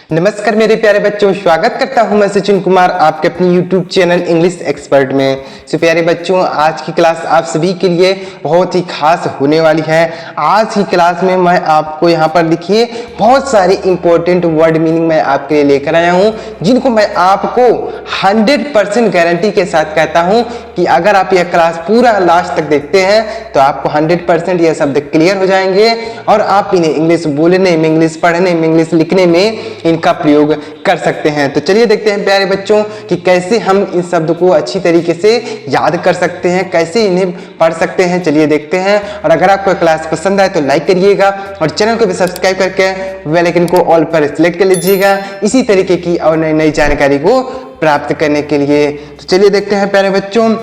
नमस्कार मेरे प्यारे बच्चों, स्वागत करता हूं मैं सचिन कुमार आपके अपने YouTube चैनल इंग्लिश एक्सपर्ट में। सो प्यारे बच्चों, आज की क्लास आप सभी के लिए बहुत ही खास होने वाली है। आज की क्लास में मैं आपको यहां पर देखिए बहुत सारे इंपॉर्टेंट वर्ड मीनिंग मैं आपके लिए लेकर आया हूं, जिनको मैं आपको 100% गारंटी के साथ कहता हूं कि अगर आप यह क्लास पूरा लास्ट तक देखते हैं तो आपको 100% यह शब्द क्लियर हो जाएंगे और आप इन्हें इंग्लिश बोलने में, इंग्लिश पढ़ने में, इंग्लिश लिखने में इनका प्रयोग कर सकते हैं। तो चलिए देखते हैं प्यारे बच्चों कि कैसे हम इन शब्द को अच्छी तरीके से याद कर सकते हैं, कैसे इन्हें पढ़ सकते हैं। चलिए देखते हैं। और अगर आपको क्लास पसंद आए तो लाइक करिएगा और चैनल को भी सब्सक्राइब करके बेल आइकन को ऑल पर सिलेक्ट कर लीजिएगा, इसी तरीके की और नई नई जानकारी को प्राप्त करने के लिए। तो चलिए देखते हैं प्यारे बच्चों।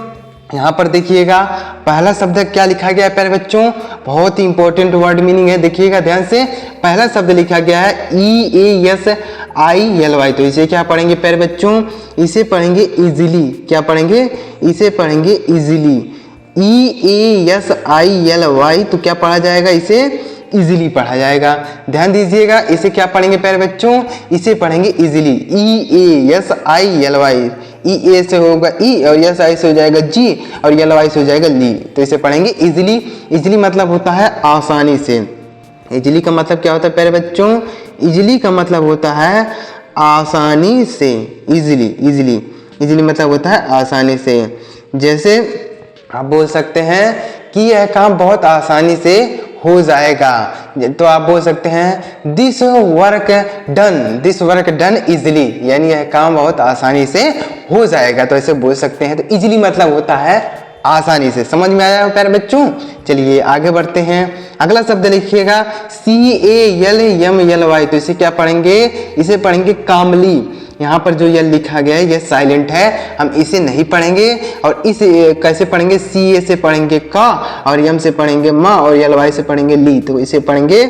यहाँ पर देखिएगा पहला शब्द क्या लिखा गया है प्यारे बच्चों, बहुत ही इंपॉर्टेंट वर्ड मीनिंग है। देखिएगा ध्यान से, पहला शब्द लिखा गया है EASILY। तो इसे क्या पढ़ेंगे प्यारे बच्चों, इसे पढ़ेंगे इजीली। क्या पढ़ेंगे, इसे पढ़ेंगे इजीली। EASILY तो क्या पढ़ा जाएगा, इसे इजीली पढ़ा जाएगा। ध्यान दीजिएगा, इसे क्या पढ़ेंगे प्यारे बच्चों, इसे पढ़ेंगे इजीली। EASILY, E से होगा ई और यस आई से हो जाएगा जी और यल वाई से हो जाएगा ली। तो इसे पढ़ेंगे इजीली। इजीली मतलब होता है आसानी से। इजीली का मतलब क्या होता है प्यारे बच्चों, इजीली का मतलब होता है आसानी से। इजीली, इजीली, इजीली मतलब होता है आसानी से। जैसे आप बोल सकते हैं कि यह काम बहुत आसानी से हो जाएगा, तो आप बोल सकते हैं दिस वर्क डन इजीली, यानी यह काम बहुत आसानी से हो जाएगा। तो ऐसे बोल सकते हैं। तो इजीली मतलब होता है आसानी से। समझ में आया प्यारे बच्चों। चलिए आगे बढ़ते हैं। अगला शब्द लिखिएगा CALMLY। तो इसे क्या पढ़ेंगे, इसे पढ़ेंगे कामली। यहाँ पर जो यल लिखा गया है यह साइलेंट है, हम इसे नहीं पढ़ेंगे। और इसे कैसे पढ़ेंगे, CA से पढ़ेंगे का और यम से पढ़ेंगे माँ और LY से पढ़ेंगे ली। तो इसे पढ़ेंगे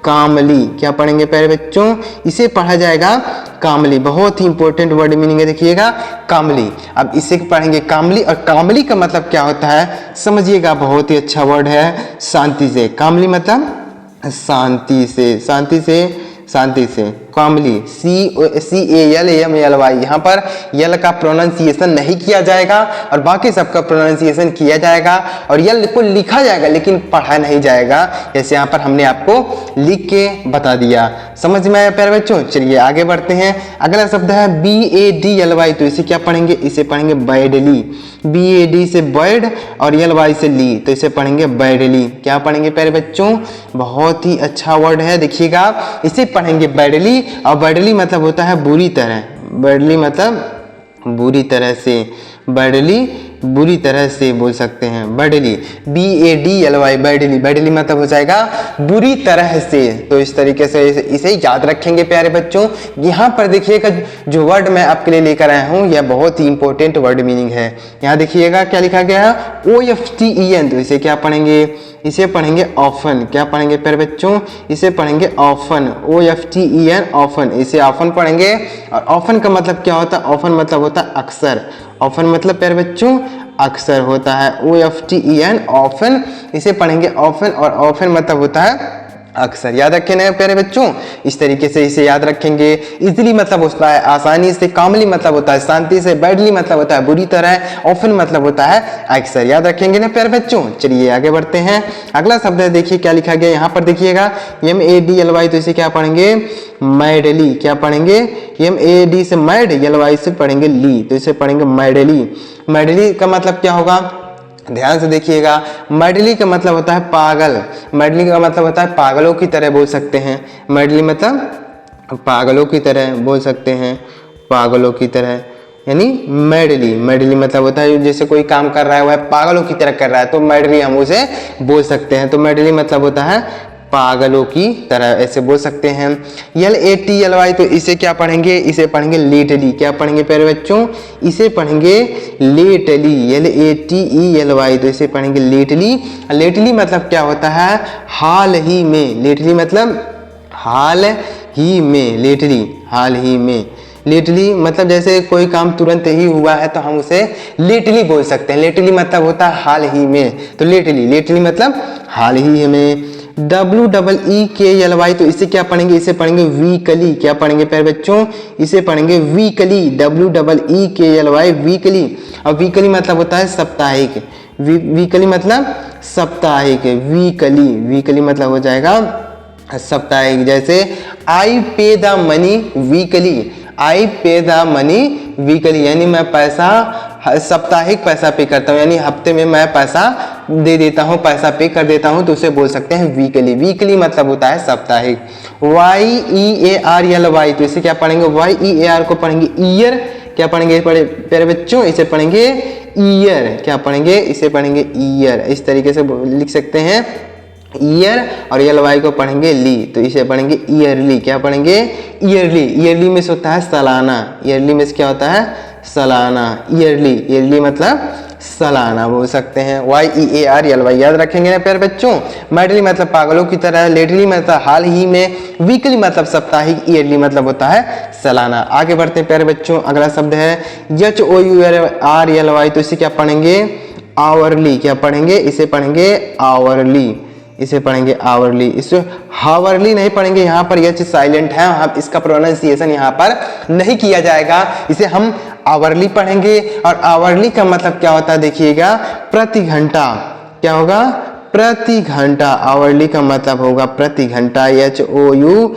कामली। क्या पढ़ेंगे प्यारे बच्चों, इसे पढ़ा जाएगा कामली। बहुत ही इंपॉर्टेंट वर्ड मीनिंग है, देखिएगा कामली। अब इसे पढ़ेंगे कामली। और कामली का मतलब क्या होता है समझिएगा, बहुत ही अच्छा वर्ड है, शांति से। कामली मतलब शांति से, शांति से, शांति से। कामली CALMLY। यहाँ पर यल का प्रोनाउंसिएशन नहीं किया जाएगा और बाकी सबका प्रोनाउंसिएशन किया जाएगा और यल को लिखा जाएगा लेकिन पढ़ा नहीं जाएगा, जैसे यहाँ पर हमने आपको लिख के बता दिया। समझ में आया प्यारे बच्चों। चलिए आगे बढ़ते हैं। अगला शब्द है BADLY। तो इसे क्या पढ़ेंगे, इसे पढ़ेंगे बैडली। BAD से बर्ड और LY से ली, तो इसे पढ़ेंगे बैडली। क्या पढ़ेंगे प्यारे बच्चों, बहुत ही अच्छा वर्ड है। देखिएगा, इसे पढ़ेंगे बैडली। और बैडली मतलब होता है बुरी तरह। बैडली मतलब बुरी तरह से। बैडली बुरी तरह से बोल सकते हैं, बैडली। BADLY, badly. बैडली मतलब हो जाएगा बुरी तरह से। तो इस तरीके से इसे याद रखेंगे प्यारे बच्चों। यहाँ पर देखिएगा जो वर्ड मैं आपके लिए लेकर आया हूँ यह बहुत ही इंपॉर्टेंट वर्ड मीनिंग है। यहाँ देखिएगा क्या लिखा गया है OFTEN। तो इसे क्या पढ़ेंगे, इसे पढ़ेंगे ऑफन। क्या पढ़ेंगे प्यारे बच्चों, इसे पढ़ेंगे ऑफन। OFTEN, often. इसे ऑफन पढ़ेंगे। और ऑफन का मतलब क्या होता है, ऑफन मतलब होता है अक्सर। ऑफन मतलब प्यारे बच्चों अक्सर होता है। OFTEN, often. इसे पढ़ेंगे ऑफन और ऑफन मतलब होता है अक्सर। याद रखें ना प्यारे बच्चों, इस तरीके से इसे याद रखेंगे। इजीली मतलब होता है आसानी से, कामली मतलब होता है शांति से, बैडली मतलब होता है बुरी तरह, ऑफन मतलब होता है अक्सर। याद रखेंगे ना प्यारे बच्चों। चलिए आगे बढ़ते हैं। अगला शब्द है, देखिए क्या लिखा गया यहाँ पर, देखिएगा MADLY। तो इसे क्या पढ़ेंगे, मैडली। क्या पढ़ेंगे, MAD से मैड, LY से पढ़ेंगे ली, तो इसे पढ़ेंगे मैडली। मैडली का मतलब क्या होगा, ध्यान से देखिएगा। मैडली का मतलब होता है पागल। मैडली का मतलब होता है पागलों की तरह बोल सकते हैं। मैडली मतलब पागलों की तरह बोल सकते हैं, पागलों की तरह, यानी मैडली। मैडली मतलब होता है जैसे कोई काम कर रहा है वह पागलों की तरह कर रहा है, तो मैडली हम उसे बोल सकते हैं। तो मैडली मतलब होता है पागलों की तरह, ऐसे बोल सकते हैं। LATLY। तो इसे क्या पढ़ेंगे, इसे पढ़ेंगे लेटली। क्या पढ़ेंगे प्यारे बच्चों, इसे पढ़ेंगे लेटली। LATELY। तो इसे पढ़ेंगे लेटली। लेटली मतलब क्या होता है, हाल ही में। लेटली मतलब हाल ही में, लेटली हाल ही में। लेटली मतलब जैसे कोई काम तुरंत ही हुआ है तो हम उसे लेटली बोल सकते हैं। लेटली मतलब होता है हाल ही में। तो लेटली, लेटली मतलब हाल ही में। WEEKLY, तो इसे क्या पढ़ेंगे, इसे पढ़ेंगे वीकली। क्या पढ़ेंगे प्यारे बच्चों, इसे पढ़ेंगे वीकली, WEEKLY वीकली। और वीकली मतलब होता है साप्ताहिक, वीकली मतलब साप्ताहिक, वीकली, वीकली मतलब हो जाएगा साप्ताहिक। जैसे आई पे द मनी वीकली, आई पे द मनी वीकली, यानी मैं पैसा साप्ताहिक पैसा पे करता हूँ, यानी हफ्ते में मैं पैसा दे देता हूँ, पैसा पे कर देता हूँ, तो उसे बोल सकते हैं वीकली। वीकली मतलब होता है साप्ताहिक। YEARLY, तो इसे क्या पढ़ेंगे, YEAR को पढ़ेंगे ईयर। क्या पढ़ेंगे प्यारे बच्चों, इसे पढ़ेंगे ईयर। क्या पढ़ेंगे, इसे पढ़ेंगे ईयर। इस तरीके से लिख सकते हैं ईयर, और LY को पढ़ेंगे ली, तो इसे पढ़ेंगे ईयरली। क्या पढ़ेंगे, ईयरली। ईयरली में से होता है सालाना, ईयरली में से क्या होता है, सालाना। ईयरली, ईयरली मतलब सालाना बोल सकते हैं। YEARLY याद रखेंगे ना प्यारे बच्चों। मैडली मतलब पागलों की तरह, लेटली मतलब हाल ही में, वीकली मतलब साप्ताहिक, ईयरली मतलब होता है सालाना। आगे बढ़ते हैं प्यारे बच्चों, अगला शब्द है HOURLY, तो इसे क्या पढ़ेंगे, आवरली। क्या पढ़ेंगे, इसे पढ़ेंगे आवरली, इसे पढ़ेंगे आवरली। इसे हावरली नहीं पढ़ेंगे, यहाँ पर यह चीज साइलेंट है, हम इसका प्रोनाउंसिएशन यहाँ पर नहीं किया जाएगा, इसे हम आवरली पढ़ेंगे। और आवरली का मतलब क्या होता है देखिएगा, प्रति घंटा। क्या होगा, प्रति घंटा। आवरली का मतलब होगा प्रति घंटा, HOURLY,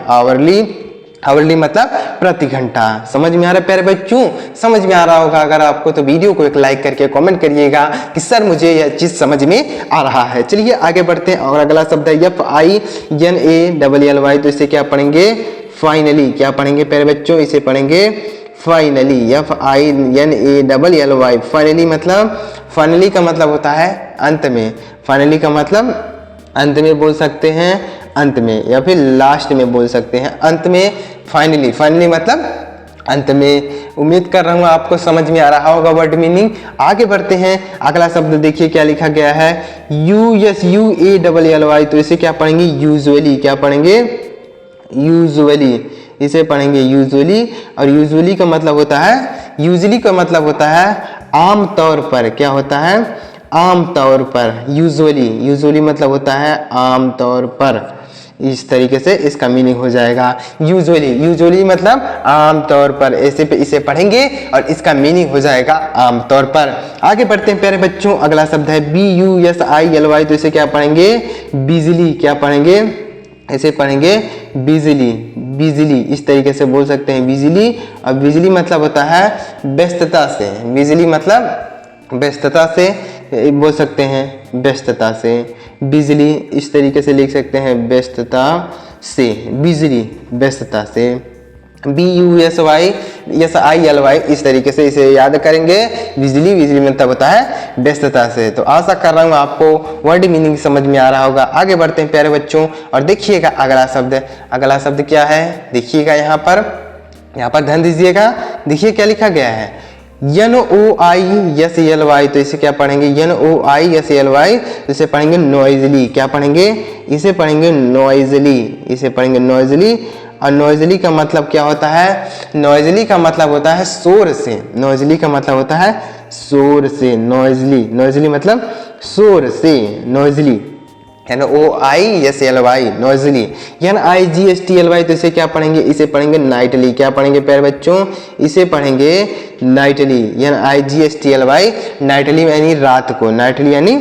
आवरली। आवरली मतलब प्रति घंटा। समझ में आ रहा है प्यारे बच्चों, समझ में आ रहा होगा। अगर आपको तो वीडियो को एक लाइक करके कमेंट करिएगा कि सर मुझे यह चीज समझ में आ रहा है। चलिए आगे बढ़ते हैं, और अगला शब्द है FINALLY, तो इसे क्या पढ़ेंगे, फाइनली। क्या पढ़ेंगे प्यारे बच्चों, इसे पढ़ेंगे फाइनली, FINALLY। फाइनली मतलब, फाइनली का मतलब होता है अंत में, फाइनली का मतलब अंत में बोल सकते हैं, अंत में, या फिर लास्ट में बोल सकते हैं, अंत में। फाइनली, फाइनली मतलब अंत में। उम्मीद कर रहा हूँ आपको समझ में आ रहा होगा वर्ड मीनिंग। आगे बढ़ते हैं, अगला शब्द देखिए क्या लिखा गया है, USUALLY, तो इसे क्या पढ़ेंगे, यूजुअली। क्या पढ़ेंगे, यूजुअली, इसे पढ़ेंगे यूजुअली। और यूजुअली का मतलब होता है, यूजुअली का मतलब होता है आम तौर पर। क्या होता है, आम तौर पर। यूजुअली, यूजुअली मतलब होता है आम तौर पर। इस तरीके से इसका मीनिंग हो जाएगा यूजुअली। यूजुअली मतलब आम तौर पर, ऐसे पे इसे पढ़ेंगे और इसका मीनिंग हो जाएगा आम तौर पर। आगे बढ़ते हैं प्यारे बच्चों, अगला शब्द है BUSILY, तो इसे क्या पढ़ेंगे, बिजली। क्या पढ़ेंगे, इसे पढ़ेंगे बिजली, बिजली। इस तरीके से बोल सकते हैं बिजली। और बिजली मतलब होता है व्यस्तता से, बिजली मतलब व्यस्तता से बोल सकते हैं, व्यस्तता से। बिजली इस तरीके से लिख सकते हैं, व्यस्तता से, बिजली, व्यस्तता से। BUSYSILY, इस तरीके से इसे याद करेंगे, बिजली, बिजली मतलब होता है व्यस्तता से। तो आशा कर रहा हूँ आपको वर्ड मीनिंग समझ में आ रहा होगा। आगे बढ़ते हैं प्यारे बच्चों, और देखिएगा अगला शब्द, अगला शब्द क्या है, देखिएगा यहाँ पर ध्यान दीजिएगा। देखिए क्या लिखा गया है, NOISLY, तो इसे क्या पढ़ेंगे, NOISLY, तो इसे पढ़ेंगे नॉइजली। क्या पढ़ेंगे, इसे पढ़ेंगे नॉइजली, इसे पढ़ेंगे नॉइजली। और नॉइजली का मतलब क्या होता है, नॉइजली का मतलब होता है शोर से, नॉइजली का मतलब होता है शोर से, नॉइजली, नॉइजली मतलब शोर से, नॉइजली। NOISLY, Noisli. NIGSTLY, तो इसे क्या पढ़ेंगे, इसे पढ़ेंगे नाइटली। क्या पढ़ेंगे प्यारे बच्चों, इसे पढ़ेंगे नाइटली, NIGSTLY, नाइटली यानी रात को, नाइटली यानी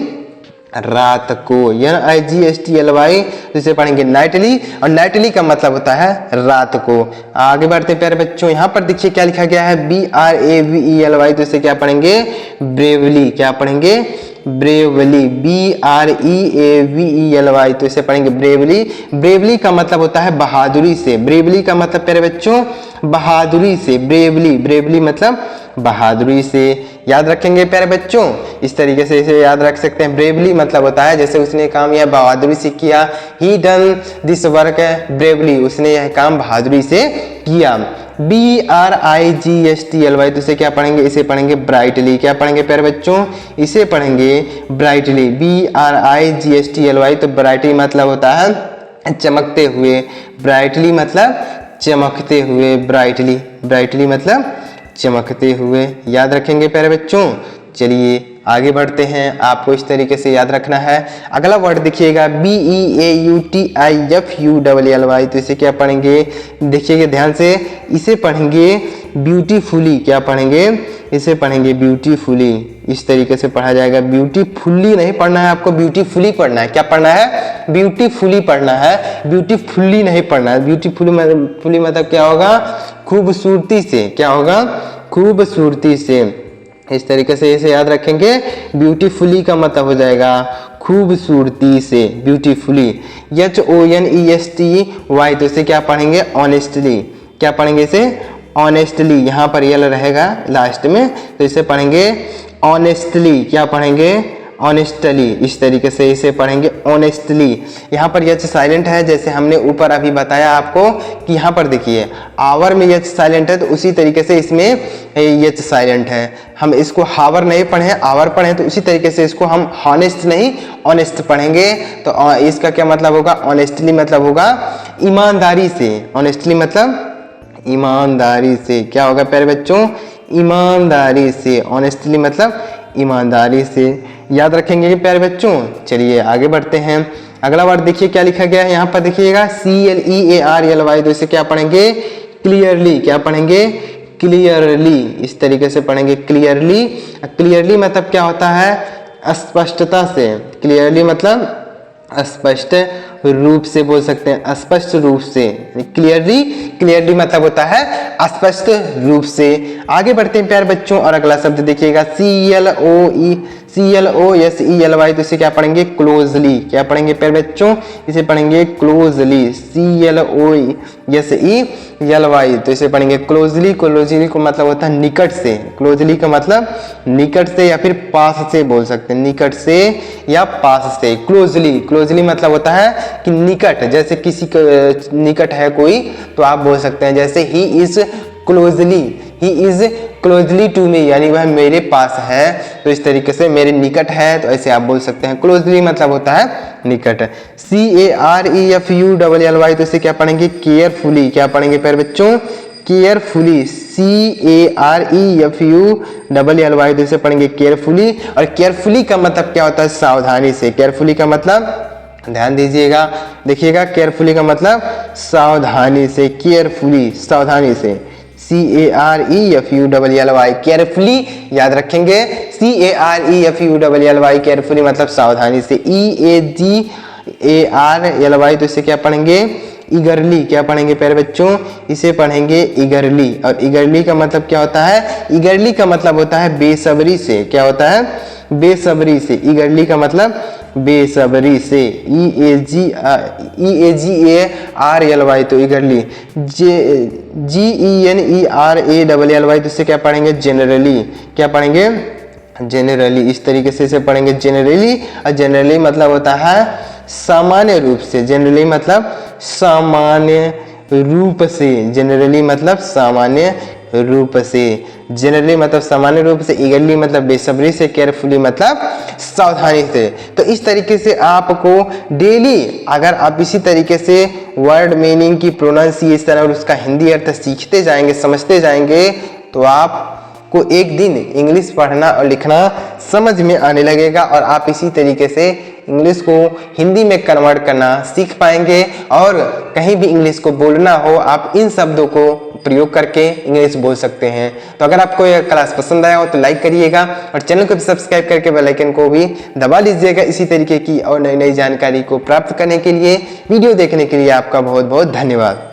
रात को, NIGSTLY, तो इसे पढ़ेंगे नाइटली। और नाइटली का मतलब होता है रात को। आगे बढ़ते हैं प्यारे बच्चों, यहाँ पर देखिए क्या लिखा गया है, BRAVELY, तो इसे क्या पढ़ेंगे, ब्रेवली। क्या पढ़ेंगे, ब्रेवली, BREAVELY, तो इसे पढ़ेंगे ब्रेवली। ब्रेवली का मतलब होता है बहादुरी से, ब्रेवली का मतलब प्यारे बच्चों बहादुरी से, ब्रेवली, ब्रेवली मतलब बहादुरी से। याद रखेंगे प्यारे बच्चों, इस तरीके से इसे याद रख सकते हैं। ब्रेवली मतलब होता है जैसे उसने काम यह बहादुरी से किया, ही डन दिस वर्क ब्रेवली, उसने यह काम बहादुरी से किया। BRIGSTLY, तो इसे क्या पढ़ेंगे, इसे पढ़ेंगे ब्राइटली। क्या पढ़ेंगे प्यारे बच्चों, इसे पढ़ेंगे ब्राइटली, BRIGSTLY, तो ब्राइटली मतलब होता है चमकते हुए, ब्राइटली मतलब चमकते हुए, ब्राइटली, ब्राइटली मतलब चमकते हुए। याद रखेंगे प्यारे बच्चों। चलिए आगे बढ़ते हैं, आपको इस तरीके से याद रखना है। अगला वर्ड देखिएगा BEAUTIFULLY, तो इसे क्या पढ़ेंगे, देखिएगा ध्यान से, इसे पढ़ेंगे ब्यूटीफुली। क्या पढ़ेंगे, इसे पढ़ेंगे ब्यूटीफुली। इस तरीके से पढ़ा जाएगा, ब्यूटीफुली नहीं पढ़ना है आपको, ब्यूटीफुली पढ़ना है। क्या पढ़ना है, ब्यूटीफुली पढ़ना है, ब्यूटीफुली नहीं पढ़ना है। ब्यूटीफुली मतलब क्या होगा, खूबसूरती से। क्या होगा, खूबसूरती से। इस तरीके से इसे याद रखेंगे, ब्यूटीफुली का मतलब हो जाएगा खूबसूरती से, ब्यूटीफुली। HONESTY, तो इसे क्या पढ़ेंगे, ऑनेस्टली। क्या पढ़ेंगे इसे, ऑनेस्टली। यहाँ पर यल रहेगा लास्ट में, तो इसे पढ़ेंगे ऑनेस्टली। क्या पढ़ेंगे, ऑनेस्टली। इस तरीके से इसे पढ़ेंगे ऑनेस्टली। यहाँ पर यच साइलेंट है, जैसे हमने ऊपर अभी बताया आपको कि यहाँ पर देखिए आवर में यच साइलेंट है, तो उसी तरीके से इसमें यच साइलेंट है। हम इसको हावर नहीं पढ़े, आवर पढ़े, तो उसी तरीके से इसको हम हॉनेस्ट नहीं ऑनेस्ट पढ़ेंगे। तो इसका क्या मतलब होगा, ऑनेस्टली मतलब होगा ईमानदारी से। ऑनेस्टली मतलब ईमानदारी से। क्या होगा प्यारे बच्चों, ईमानदारी से। ऑनेस्टली मतलब ईमानदारी से। याद रखेंगे कि प्यारे बच्चों। चलिए आगे बढ़ते हैं। अगला वर्ड देखिए क्या लिखा गया है, यहाँ पर देखिएगा CLEARLY, तो इसे क्या पढ़ेंगे, क्लियरली। क्या पढ़ेंगे, क्लियरली। इस तरीके से पढ़ेंगे क्लियरली। क्लियरली मतलब क्या होता है, स्पष्टता से। क्लियरली मतलब स्पष्ट रूप से बोल सकते हैं, स्पष्ट रूप से। क्लियरली मतलब होता है स्पष्ट रूप से। आगे बढ़ते हैं प्यारे बच्चों, और अगला शब्द देखिएगा CLOSELY, तो इसे क्या पढ़ेंगे, क्लोजली। क्या पढ़ेंगे प्यारे बच्चों, इसे पढ़ेंगे क्लोजली। CLOSELY, तो इसे पढ़ेंगे क्लोजली। क्लोजली को मतलब होता है निकट से। क्लोजली का मतलब निकट से या फिर पास से बोल सकते हैं, निकट से या पास से। क्लोजली मतलब होता है कि निकट, जैसे किसी निकट है कोई, तो आप बोल सकते हैं जैसे he is closely to me, यानी वह मेरे पास है। तो इस तरीके से मेरे निकट है, तो ऐसे आप बोल सकते हैं। क्लोजली मतलब होता है निकट। CAREFULLY, तो इसे क्या पढ़ेंगे, केयरफुली। क्या पढ़ेंगे प्यारे बच्चों, केयरफुली। CAREFULLY, तो इसे पढ़ेंगे केयरफुली। और केयरफुली का मतलब क्या होता है, सावधानी से। केयरफुली का मतलब ध्यान दीजिएगा, देखिएगा, केयरफुली का मतलब सावधानी से। केयरफुली सावधानी से। CAREFULLY, केयरफुली याद रखेंगे। CAREFULLY, केयरफुली मतलब सावधानी से। EAGARLY, तो इसे क्या पढ़ेंगे, ईगरली। क्या पढ़ेंगे प्यारे बच्चों, इसे पढ़ेंगे ईगरली। और ईगरली का मतलब क्या होता है, ईगरली का मतलब होता है बेसब्री से। क्या होता है, बेसब्री से। ईगरली का मतलब बेसब्री से। EAGARLY, तो ईगरली। GENERALLY, तो इसे क्या पढ़ेंगे, जेनरली। क्या पढ़ेंगे, जेनरली। इस तरीके से इसे पढ़ेंगे जेनरली। और जेनरली मतलब होता है सामान्य रूप से। जनरली मतलब सामान्य रूप से। जनरली मतलब सामान्य रूप से। जनरली मतलब सामान्य रूप से। ईगरली मतलब बेसब्री से। केयरफुली मतलब सावधानी से। तो इस तरीके से आपको डेली अगर आप इसी तरीके से वर्ड मीनिंग की प्रोनाउंसिएशन और उसका हिंदी अर्थ सीखते जाएंगे, समझते जाएंगे, तो आपको एक दिन इंग्लिश पढ़ना और लिखना समझ में आने लगेगा और आप इसी तरीके से इंग्लिश को हिंदी में कन्वर्ट करना सीख पाएंगे। और कहीं भी इंग्लिश को बोलना हो, आप इन शब्दों को प्रयोग करके इंग्लिश बोल सकते हैं। तो अगर आपको यह क्लास पसंद आया हो तो लाइक करिएगा और चैनल को भी सब्सक्राइब करके बेल आइकन को भी दबा लीजिएगा। इसी तरीके की और नई नई जानकारी को प्राप्त करने के लिए, वीडियो देखने के लिए आपका बहुत बहुत धन्यवाद।